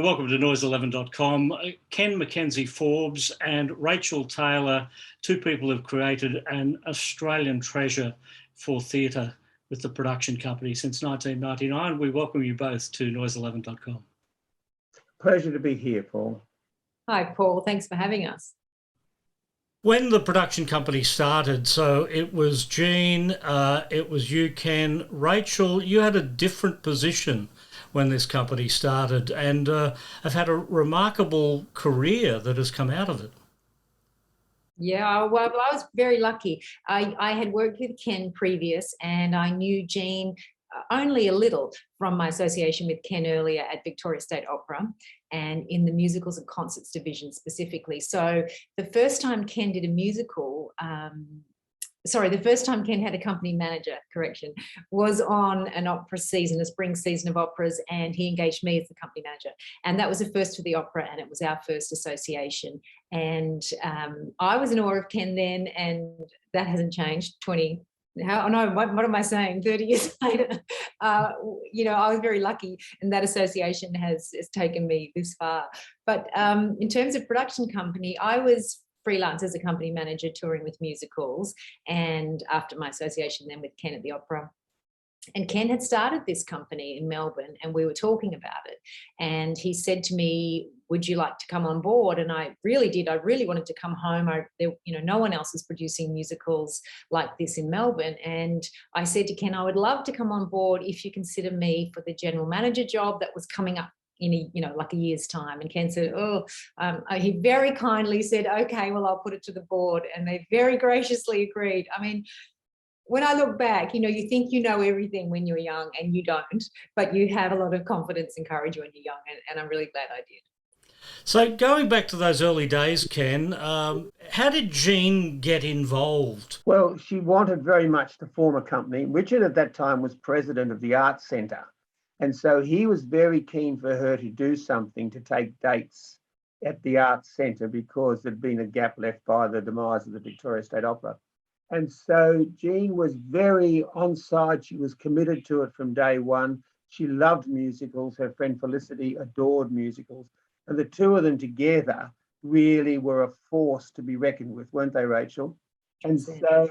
Welcome to noise11.com. Ken Mackenzie-Forbes and Rachel Taylor, two people who have created an Australian treasure for theatre with the production company since 1999. We welcome you both to noise11.com. Pleasure to be here, Paul. Hi, Paul. Thanks for having us. When the production company started, so it was Jeanne, it was you, Ken. Rachel, you had a different position when this company started and have had a remarkable career that has come out of it. Yeah, well, I was very lucky. I had worked with Ken previous and I knew Jeanne only a little from my association with Ken earlier at Victoria State Opera and in the musicals and concerts division specifically. So the first time Ken did a musical, the first time Ken had a company manager, was on an opera season, a spring season of operas, and he engaged me as the company manager. And that was a first for the opera, and it was our first association. And I was in awe of Ken then, and that hasn't changed 30 years later. I was very lucky, and that association has taken me this far. But in terms of production company, I was freelance as a company manager touring with musicals, and after my association then with Ken at the opera. And Ken had started this company in Melbourne and we were talking about it, and he said to me, would you like to come on board? And I really did. I really wanted to come home. No one else is producing musicals like this in Melbourne. And I said to Ken, I would love to come on board if you consider me for the general manager job that was coming up in a year's time. And Ken said, he very kindly said, okay, well, I'll put it to the board. And they very graciously agreed. I mean, when I look back, you think you know everything when you're young, and you don't, but you have a lot of confidence and courage when you're young. And I'm really glad I did. So going back to those early days, Ken, how did Jeanne get involved? Well, she wanted very much to form a company. Richard at that time was president of the Arts Centre. And so he was very keen for her to do something to take dates at the Arts Centre because there'd been a gap left by the demise of the Victoria State Opera. And so Jeanne was very on side. She was committed to it from day one. She loved musicals. Her friend Felicity adored musicals. And the two of them together really were a force to be reckoned with, weren't they, Rachel? And so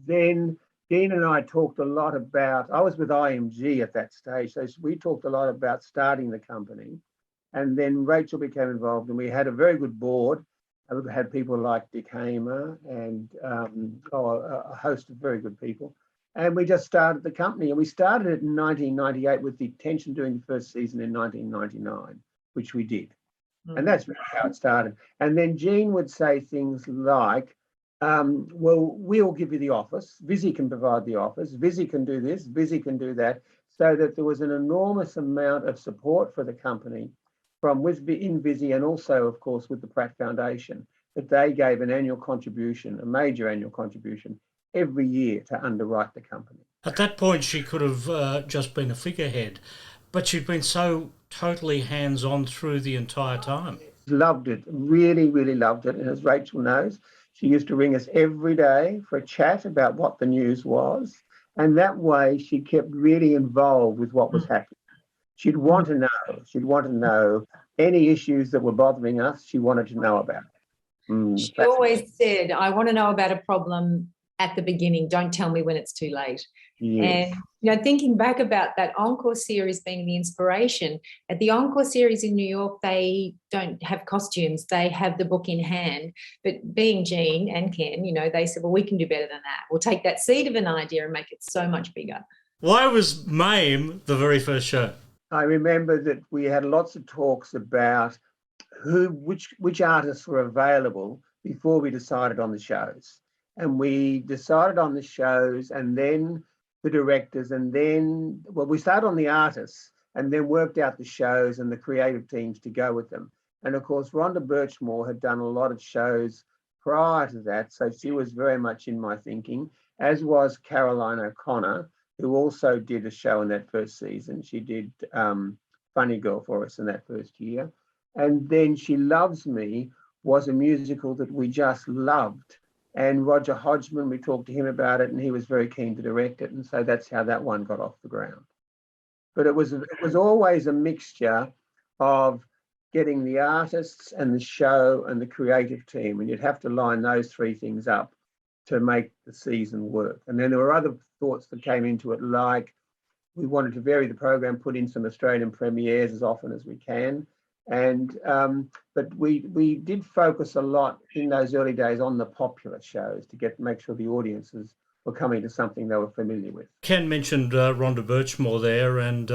then Jeanne and I talked a lot about, I was with IMG at that stage, so we talked a lot about starting the company. And then Rachel became involved and we had a very good board. We had people like Dick Hamer and a host of very good people. And we just started the company, and we started it in 1998 with the intention of doing the first season in 1999, which we did. And that's really how it started. And then Jeanne would say things like, well, we'll give you the office. Vizzy can provide the office. Vizzy can do this. Vizzy can do that. So that there was an enormous amount of support for the company from within Vizzy, and also, of course, with the Pratt Foundation, that they gave an annual contribution, a major annual contribution, every year to underwrite the company. At that point, she could have just been a figurehead, but she'd been so totally hands-on through the entire time. Loved it, really, really loved it. And as Rachel knows, she used to ring us every day for a chat about what the news was. And that way she kept really involved with what was happening. She'd want to know. She'd want to know any issues that were bothering us. She wanted to know about it. She always said, I want to know about a problem at the beginning. Don't tell me when it's too late. Yes. And thinking back about that Encore series being the inspiration, at the Encore series in New York, they don't have costumes. They have the book in hand. But being Jeanne and Ken, they said, well, we can do better than that. We'll take that seed of an idea and make it so much bigger. Why was Mame the very first show? I remember that we had lots of talks about which artists were available before we decided on the shows. And we decided on the shows and then the directors, and then, we started on the artists and then worked out the shows and the creative teams to go with them. And of course, Rhonda Birchmore had done a lot of shows prior to that, so she was very much in my thinking, as was Caroline O'Connor, who also did a show in that first season. She did Funny Girl for us in that first year. And then She Loves Me was a musical that we just loved. And Roger Hodgman, we talked to him about it, and he was very keen to direct it. And so that's how that one got off the ground. But it was always a mixture of getting the artists and the show and the creative team, and you'd have to line those three things up to make the season work. And then there were other thoughts that came into it, like we wanted to vary the program, put in some Australian premieres as often as we can. And but we did focus a lot in those early days on the popular shows to make sure the audiences were coming to something they were familiar with. Ken mentioned Rhonda Birchmore there, and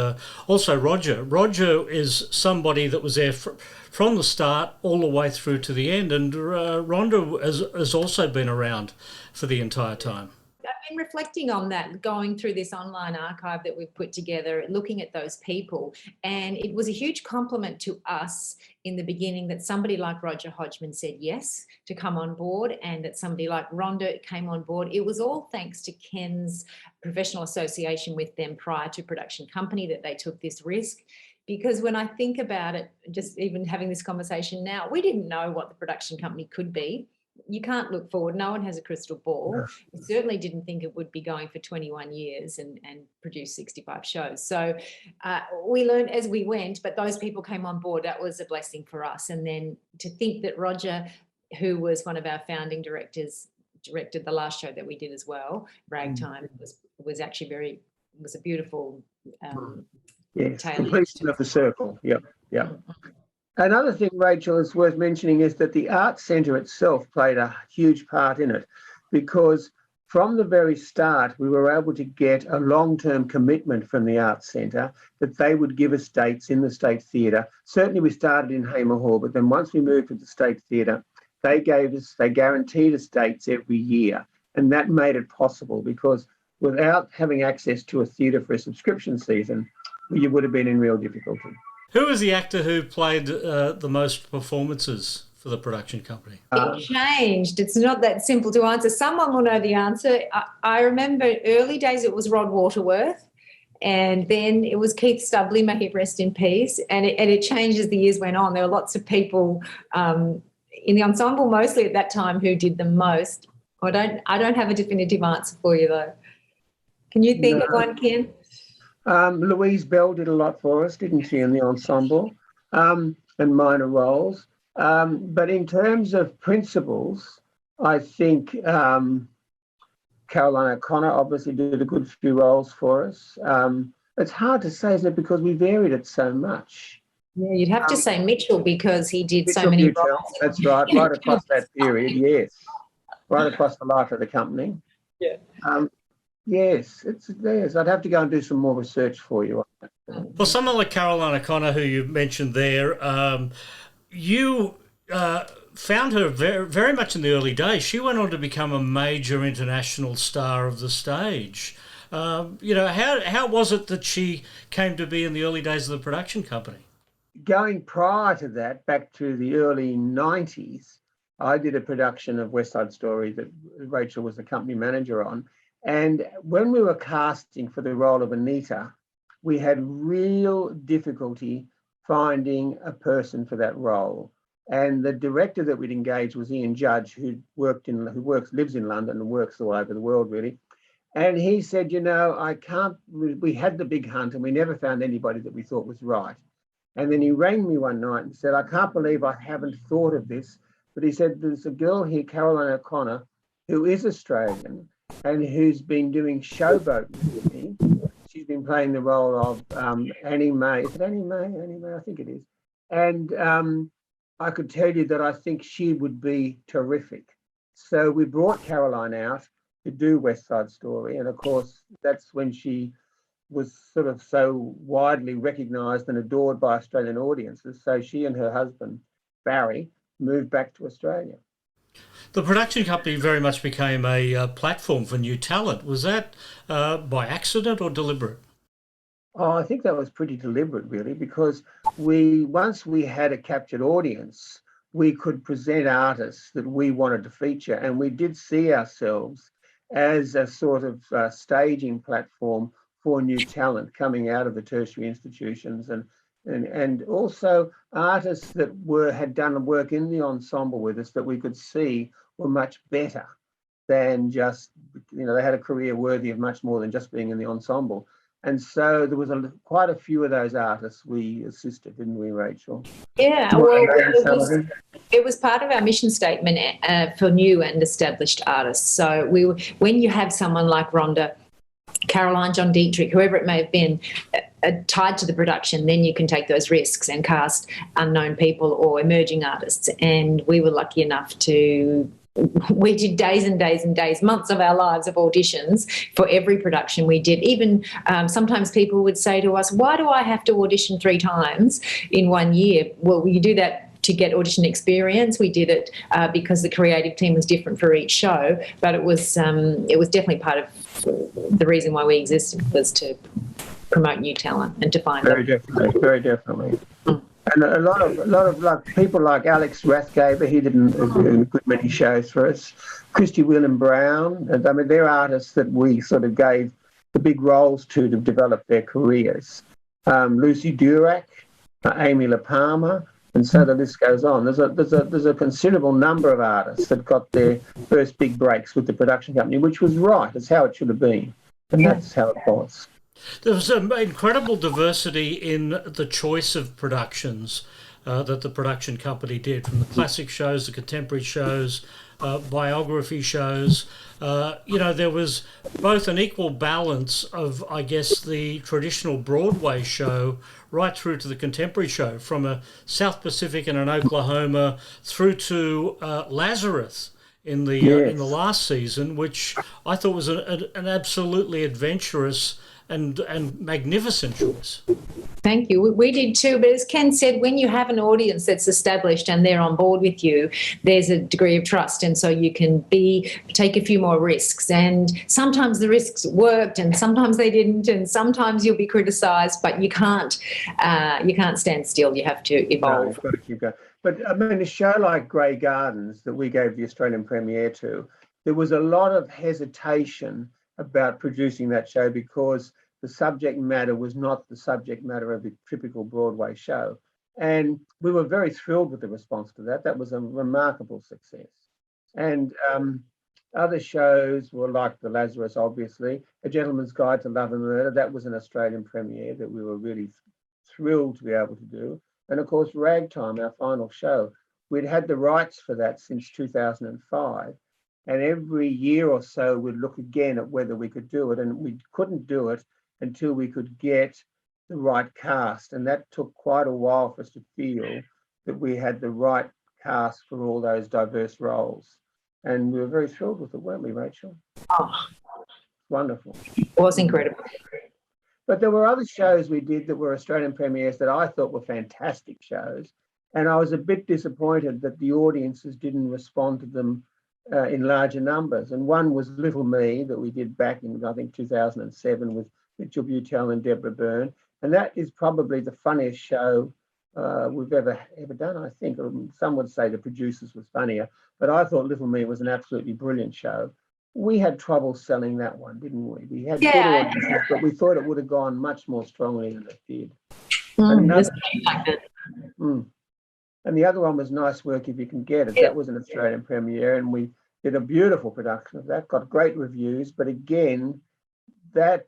also Roger. Roger is somebody that was there from the start all the way through to the end, and Rhonda has also been around for the entire time. I've been reflecting on that, going through this online archive that we've put together, looking at those people. And it was a huge compliment to us in the beginning that somebody like Roger Hodgman said yes to come on board, and that somebody like Rhonda came on board. It was all thanks to Ken's professional association with them prior to production company that they took this risk. Because when I think about it, just even having this conversation now, we didn't know what the production company could be. You can't look forward. No one has a crystal ball. No. We certainly didn't think it would be going for 21 years and produce 65 shows. So we learned as we went, but those people came on board. That was a blessing for us. And then to think that Roger, who was one of our founding directors, directed the last show that we did as well, Ragtime, was actually was a beautiful yes, completion of the circle. Yep. Another thing, Rachel, is worth mentioning is that the Arts Centre itself played a huge part in it, because from the very start, we were able to get a long-term commitment from the Arts Centre that they would give us dates in the State Theatre. Certainly we started in Hamer Hall, but then once we moved to the State Theatre, they guaranteed us dates every year. And that made it possible, because without having access to a theatre for a subscription season, you would have been in real difficulty. Who was the actor who played the most performances for the production company? It changed. It's not that simple to answer. Someone will know the answer. I remember early days it was Rod Waterworth, and then it was Keith Stubley, may he rest in peace, and it changed as the years went on. There were lots of people in the ensemble mostly at that time who did the most. I don't have a definitive answer for you though. Can you think of one, Ken? Louise Bell did a lot for us, didn't she, in the ensemble, and minor roles. But in terms of principals, I think Caroline O'Connor obviously did a good few roles for us. It's hard to say, isn't it, because we varied it so much. Yeah, you'd have to say Mitchell, because he did Mitchell so many Butel, roles. that's right, right across that period, yes. Right across the life of the company. Yeah. Yes, it's I'd have to go and do some more research for you. Well, someone like Caroline O'Connor, who you mentioned there, you found her very, very much in the early days. She went on to become a major international star of the stage. How was it that she came to be in the early days of the production company? Going prior to that, back to the early 90s, I did a production of West Side Story that Rachel was the company manager on. And when we were casting for the role of Anita, we had real difficulty finding a person for that role. And the director that we'd engaged was Ian Judge, who lives in London and works all over the world, really. And he said, we had the big hunt and we never found anybody that we thought was right. And then he rang me one night and said, I can't believe I haven't thought of this. But he said, there's a girl here, Caroline O'Connor, who is Australian, and who's been doing Showboat with me. She's been playing the role of Annie May. Is it Annie May? Annie May, I think it is. And I could tell you that I think she would be terrific. So we brought Caroline out to do West Side Story. And of course, that's when she was sort of so widely recognised and adored by Australian audiences. So she and her husband, Barry, moved back to Australia. The production company very much became a platform for new talent. Was that by accident or deliberate? Oh, I think that was pretty deliberate, really, because once we had a captured audience, we could present artists that we wanted to feature, and we did see ourselves as a sort of staging platform for new talent coming out of the tertiary institutions, and also artists that had done work in the ensemble with us that we could see were much better than just, they had a career worthy of much more than just being in the ensemble. And so there was quite a few of those artists we assisted, didn't we, Rachel? Yeah, well, it was part of our mission statement for new and established artists. So when you have someone like Rhonda, Caroline, John Dietrich, whoever it may have been, tied to the production, then you can take those risks and cast unknown people or emerging artists. And we were lucky enough we did days and days and days, months of our lives of auditions for every production we did. Even sometimes people would say to us, why do I have to audition 3 times in 1 year? Well, you do that to get audition experience. We did it because the creative team was different for each show, but it was definitely part of the reason why we existed, was to promote new talent and to find very definitely. And a lot of like people like Alex Rathgaber, he did a good many shows for us. Christy Whelan Brown, I mean, they're artists that we sort of gave the big roles to develop their careers. Lucy Durack, Amy Lehpamer, and so the list goes on. There's a considerable number of artists that got their first big breaks with the production company, which was right. It's how it should have been, and that's how it was. There was an incredible diversity in the choice of productions that the production company did, from the classic shows, the contemporary shows, biography shows. There was both an equal balance of, I guess, the traditional Broadway show right through to the contemporary show, from a South Pacific and an Oklahoma through to Lazarus in the last season, which I thought was an absolutely adventurous and magnificent choice. Thank you. We did too. But as Ken said, when you have an audience that's established and they're on board with you, there's a degree of trust. And so you can take a few more risks. And sometimes the risks worked and sometimes they didn't. And sometimes you'll be criticised, but you can't stand still. You have to evolve. No, you've got to keep going. But I mean, a show like Grey Gardens that we gave the Australian premiere to, there was a lot of hesitation about producing that show because the subject matter was not the subject matter of a typical Broadway show. And we were very thrilled with the response to that. That was a remarkable success. And other shows were like The Lazarus, obviously, A Gentleman's Guide to Love and Murder. That was an Australian premiere that we were really thrilled to be able to do. And of course, Ragtime, our final show, we'd had the rights for that since 2005. And every year or so, we'd look again at whether we could do it. And we couldn't do it until we could get the right cast. And that took quite a while for us to feel that we had the right cast for all those diverse roles. And we were very thrilled with it, weren't we, Rachel? Oh, wonderful. It was incredible. But there were other shows we did that were Australian premieres that I thought were fantastic shows. And I was a bit disappointed that the audiences didn't respond to them in larger numbers. And one was Little Me, that we did back in, I think, 2007 with Mitchell Butel and Deborah Byrne. And that is probably the funniest show we've ever done, I think. Some would say the producers was funnier, but I thought Little Me was an absolutely brilliant show. We had trouble selling that one, didn't we? We had good audiences, but we thought it would have gone much more strongly than it did. And the other one was Nice Work If You Can Get It. That was an Australian premiere, and we did a beautiful production of that, got great reviews. But again, that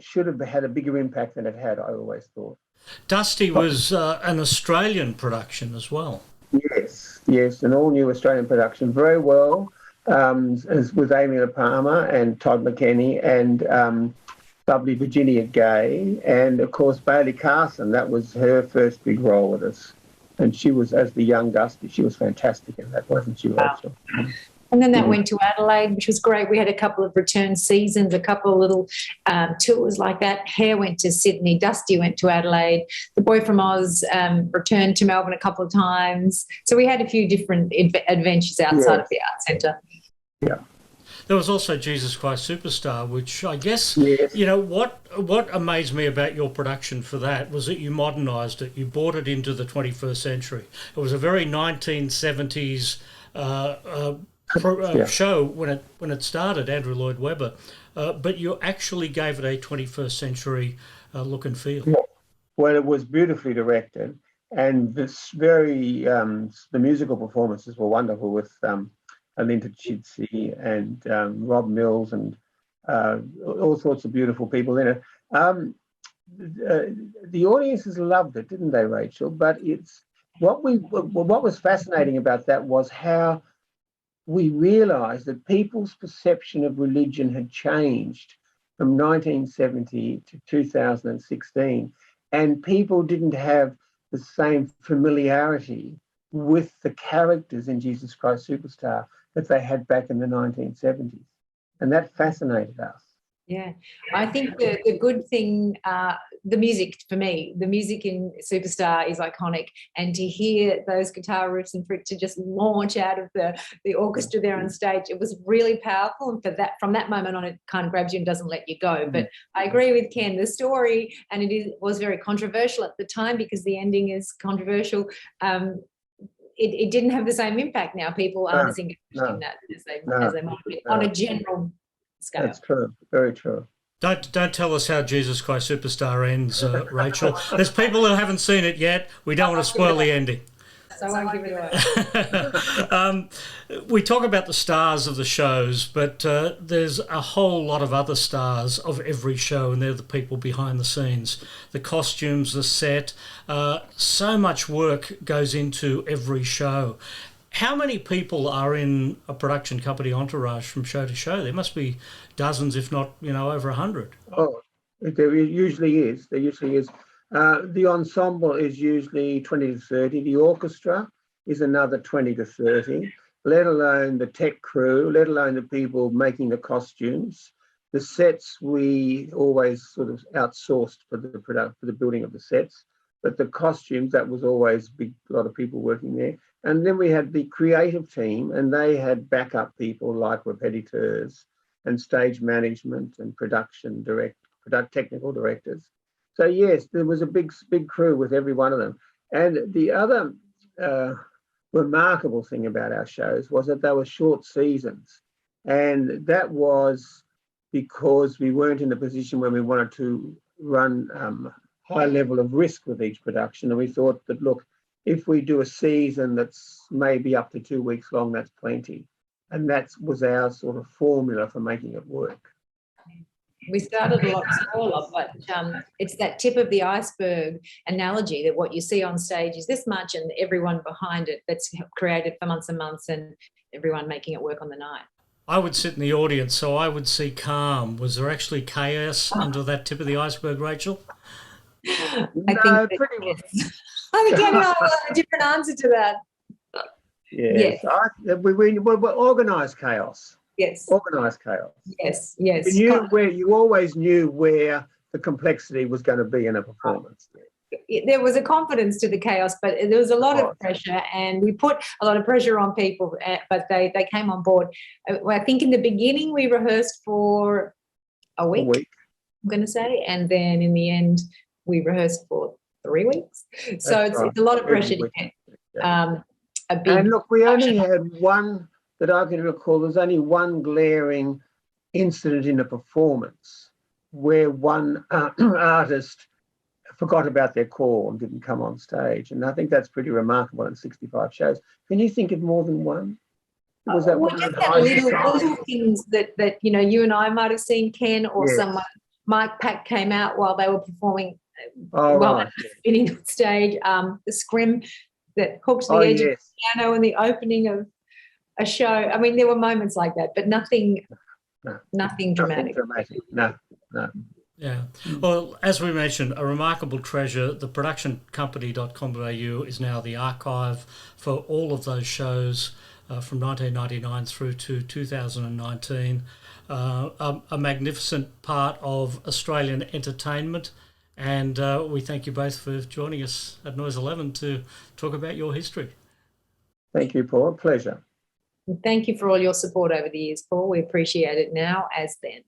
should have had a bigger impact than it had, I always thought. Dusty was an Australian production as well. Yes, an all-new Australian production, very well, as with Amy Lehpamer and Todd McKenney and lovely Virginia Gay, and of course Bailey Carson. That was her first big role with us. And she was, as the young Dusty, she was fantastic in that, wasn't she, Rachel? And then that went to Adelaide, which was great. We had a couple of return seasons, a couple of little tours like that. Hare went to Sydney, Dusty went to Adelaide. The Boy from Oz returned to Melbourne a couple of times. So we had a few different adventures outside of the Art Centre. Yeah. There was also Jesus Christ Superstar, which I guess, what amazed me about your production for that was that you modernised it. You brought it into the 21st century. It was a very 1970s show when it started, Andrew Lloyd-Webber, but you actually gave it a 21st century look and feel. Yeah. Well, it was beautifully directed, and this the musical performances were wonderful with Alinta Chitsey and Rob Mills and all sorts of beautiful people in it. The audiences loved it, didn't they, Rachel? But it's what was fascinating about that was how we realised that people's perception of religion had changed from 1970 to 2016, and people didn't have the same familiarity with the characters in Jesus Christ Superstar that they had back in the 1970s. And that fascinated us. Yeah, I think the good thing, the music for me, the music in Superstar is iconic, and to hear those guitar riffs and for it to just launch out of the orchestra there on stage, it was really powerful. And from that moment on, it kind of grabs you and doesn't let you go. But I agree with Ken, the story, and was very controversial at the time because the ending is controversial. It didn't have the same impact now. People aren't as engaged in that as they might be on a general scale. That's true. Very true. Don't tell us how Jesus Christ Superstar ends, Rachel. There's people who haven't seen it yet. We don't want to spoil the ending. So I won't give it away. We talk about the stars of the shows, but there's a whole lot of other stars of every show, and they're the people behind the scenes. The costumes, the set, so much work goes into every show. How many people are in a production company entourage from show to show? There must be dozens, if not, over 100. Oh, there usually is. The ensemble is usually 20 to 30. The orchestra is another 20 to 30, let alone the tech crew, let alone the people making the costumes. The sets we always sort of outsourced for the building of the sets, but the costumes, that was always a lot of people working there. And then we had the creative team, and they had backup people like repetiteurs and stage management and technical directors. So yes, there was a big crew with every one of them. And the other remarkable thing about our shows was that they were short seasons. And that was because we weren't in a position when we wanted to run high level of risk with each production. And we thought that, look, if we do a season that's maybe up to 2 weeks long, that's plenty. And that was our sort of formula for making it work. We started a lot smaller, but it's that tip of the iceberg analogy that what you see on stage is this much and everyone behind it that's created for months and months and everyone making it work on the night. I would sit in the audience, so I would see calm. Was there actually chaos under that tip of the iceberg, Rachel? I think pretty well. I think I have a different answer to that. Yes. We're organised chaos. Yes. Organised chaos. Yes. You always knew where the complexity was going to be in a performance. There was a confidence to the chaos, but there was a lot of pressure, and we put a lot of pressure on people, but they came on board. I think in the beginning we rehearsed for a week, I'm going to say, and then in the end we rehearsed for 3 weeks. So it's a lot of pressure to get and look, we only had one that I can recall. There's only one glaring incident in a performance where one artist forgot about their call and didn't come on stage. And I think that's pretty remarkable in 65 shows. Can you think of more than one? Was that one? Just that little things that you and I might have seen, Ken, or someone. Mike Pack came out while they were performing, while they were spinning on stage. The scrim that hooked the edge of the piano in the opening of a show. I mean, there were moments like that, but nothing dramatic. No. Yeah. Well, as we mentioned, a remarkable treasure. The productioncompany.com.au is now the archive for all of those shows from 1999 through to 2019. A magnificent part of Australian entertainment. And we thank you both for joining us at Noise 11 to talk about your history. Thank you, Paul. Pleasure. Thank you for all your support over the years, Paul. We appreciate it now as then.